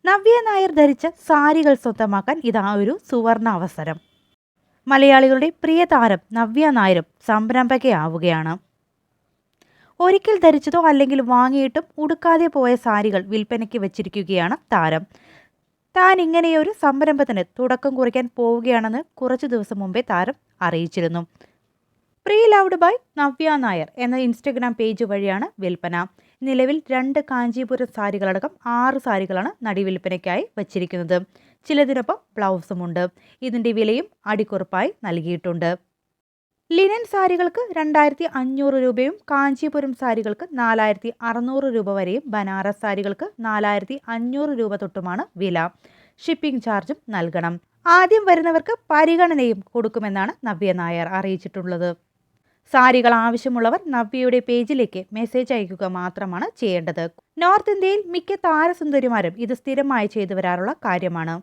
നവ്യ നായർ ധരിച്ച സാരികൾ സ്വന്തമാക്കാൻ ഇതാ ഒരു സുവർണ അവസരം. മലയാളികളുടെ പ്രിയ താരം നവ്യ നായരും സംരംഭകയാവുകയാണ്. ഒരിക്കൽ ധരിച്ചതോ അല്ലെങ്കിൽ വാങ്ങിയിട്ടും ഉടുക്കാതെ പോയ സാരികൾ വിൽപ്പനയ്ക്ക് വെച്ചിരിക്കുകയാണ് താരം. താൻ ഇങ്ങനെയൊരു സംരംഭത്തിന് തുടക്കം കുറിക്കാൻ പോവുകയാണെന്ന് കുറച്ചു ദിവസം മുമ്പേ താരം അറിയിച്ചിരുന്നു. Pre loved by Navya Nair എന്ന ഇൻസ്റ്റഗ്രാം പേജ് വഴിയാണ് വിൽപ്പന. നിലവിൽ 2 കാഞ്ചീപുരം സാരികളടക്കം 6 സാരികളാണ് നടി വിൽപ്പനയ്ക്കായി വച്ചിരിക്കുന്നത്. ചിലതിനൊപ്പം ബ്ലൗസുമുണ്ട്. ഇതിൻ്റെ വിലയും അടിക്കുറിപ്പായി നൽകിയിട്ടുണ്ട്. ലിനൻ സാരികൾക്ക് 2500 രൂപയും കാഞ്ചീപുരം സാരികൾക്ക് 4600 രൂപ വരെയും ബനാറസ് സാരികൾക്ക് 4500 രൂപ തൊട്ടുമാണ് വില. ഷിപ്പിംഗ് ചാർജും നൽകണം. ആദ്യം വരുന്നവർക്ക് പരിഗണനയും കൊടുക്കുമെന്നാണ് നവ്യ നായർ അറിയിച്ചിട്ടുള്ളത്. സാരികൾ ആവശ്യമുള്ളവർ നവ്യയുടെ പേജിലേക്ക് മെസ്സേജ് അയക്കുക മാത്രമാണ് ചെയ്യേണ്ടത്. നോർത്ത് ഇന്ത്യയിൽ മിക്ക താരസുന്ദരിമാരും ഇത് സ്ഥിരമായി ചെയ്തു വരാറുള്ള കാര്യമാണ്.